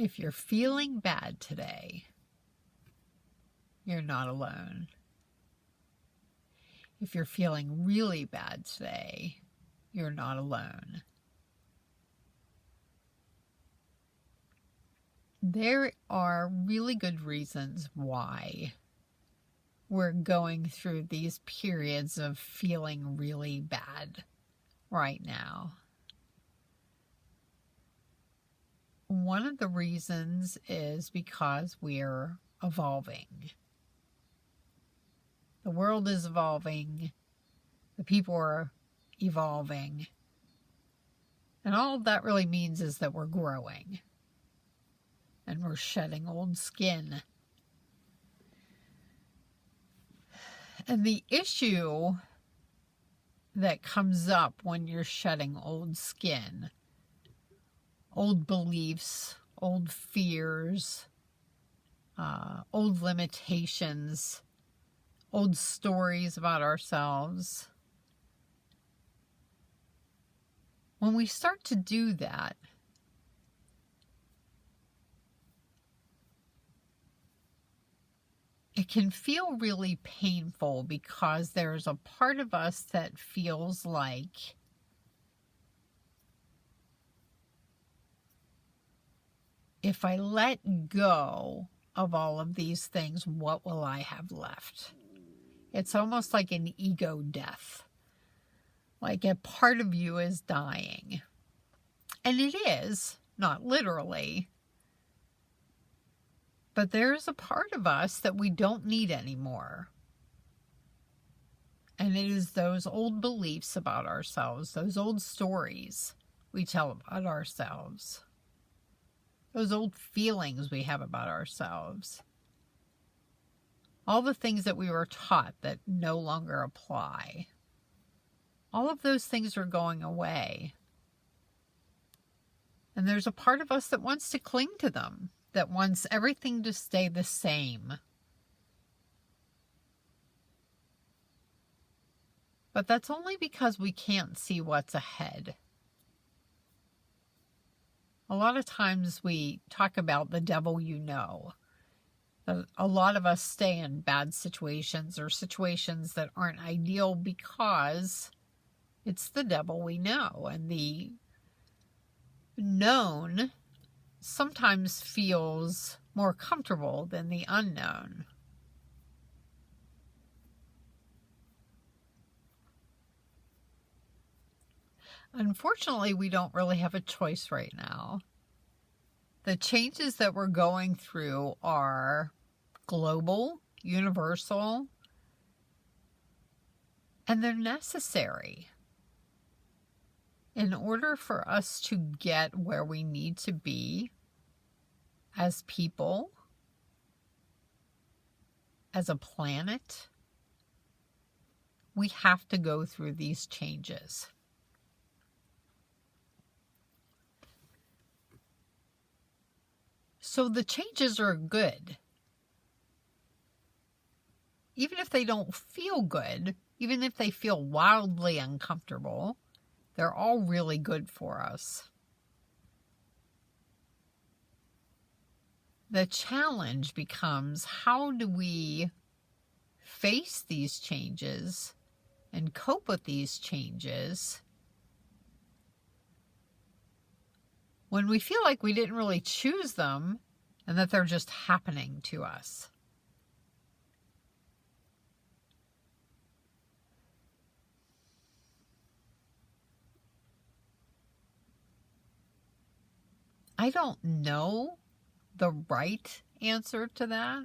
If you're feeling bad today, you're not alone. If you're feeling really bad today, you're not alone. There are really good reasons why we're going through these periods of feeling really bad right now. One of the reasons is because we're evolving. The world is evolving. The people are evolving. And all that really means is that we're growing. And we're shedding old skin. And the issue that comes up when you're shedding old skin, old beliefs, old fears, old limitations, old stories about ourselves. When we start to do that, it can feel really painful because there's a part of us that feels like if I let go of all of these things, what will I have left? It's almost like an ego death. Like a part of you is dying. And it is, not literally. But there's a part of us that we don't need anymore. And it is those old beliefs about ourselves, those old stories we tell about ourselves, those old feelings we have about ourselves, all the things that we were taught that no longer apply. All of those things are going away. And there's a part of us that wants to cling to them, that wants everything to stay the same. But that's only because we can't see what's ahead. A lot of times we talk about the devil you know. A lot of us stay in bad situations or situations that aren't ideal because it's the devil we know. And the known sometimes feels more comfortable than the unknown. Unfortunately, we don't really have a choice right now. The changes that we're going through are global, universal, and they're necessary. In order for us to get where we need to be as people, as a planet, we have to go through these changes. So the changes are good. Even if they don't feel good, even if they feel wildly uncomfortable, they're all really good for us. The challenge becomes, how do we face these changes and cope with these changes when we feel like we didn't really choose them and that they're just happening to us? I don't know the right answer to that.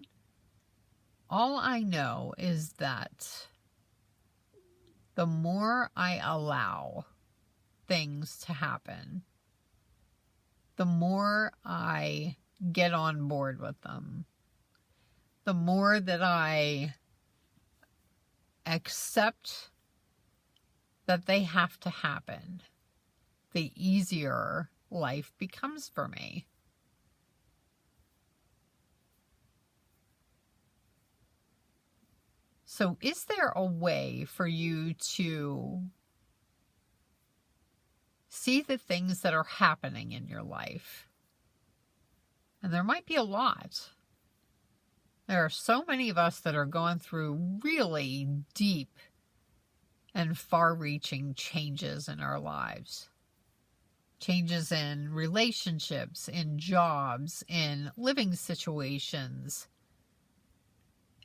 All I know is that the more I allow things to happen, the more I get on board with them, the more that I accept that they have to happen, the easier life becomes for me. So is there a way for you to see the things that are happening in your life And there might be a lot. There are so many of us that are going through really deep and far-reaching changes in our lives. Changes in relationships, in jobs, in living situations,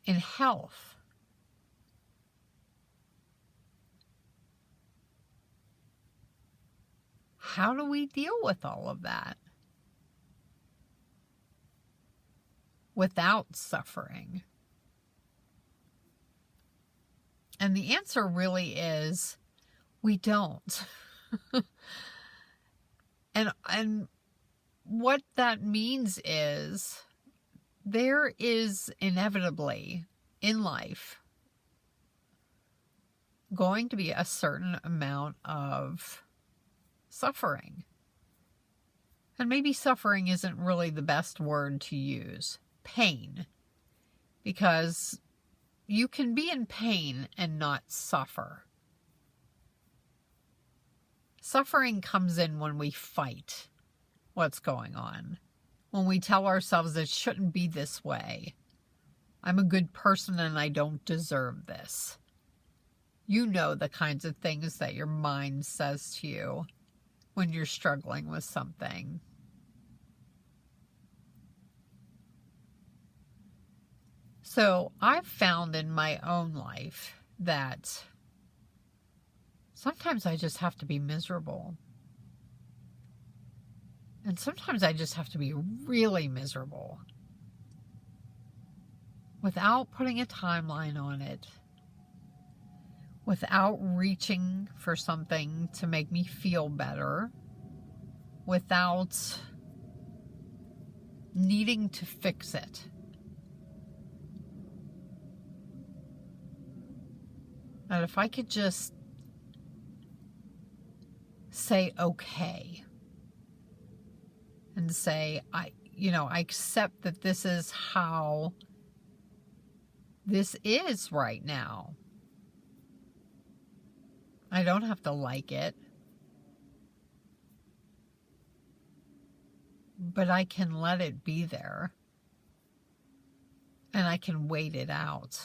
in health. How do we deal with all of that without suffering? And the answer really is we don't. And what that means is there is inevitably in life going to be a certain amount of suffering. And maybe suffering isn't really the best word to use. Pain. Because you can be in pain and not suffer. Suffering comes in when we fight what's going on. When we tell ourselves it shouldn't be this way. I'm a good person and I don't deserve this. You know the kinds of things that your mind says to you when you're struggling with something. So I've found in my own life that sometimes I just have to be miserable. And sometimes I just have to be really miserable. Without putting a timeline on it. Without reaching for something to make me feel better. Without needing to fix it. And if I could just say okay and say I accept that this is how this is right now. I don't have to like it, but I can let it be there and I can wait it out.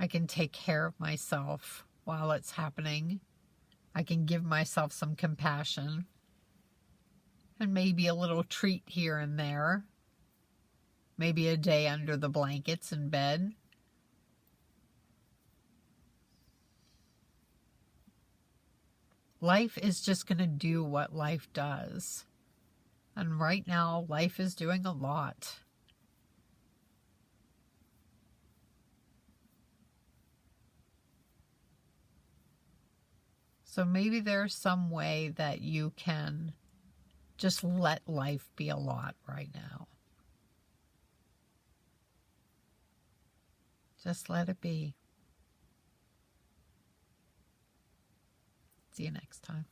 I can take care of myself while it's happening. I can give myself some compassion and maybe a little treat here and there. Maybe a day under the blankets in bed. Life is just going to do what life does. And right now, life is doing a lot. So maybe there's some way that you can just let life be a lot right now. Just let it be. See you next time.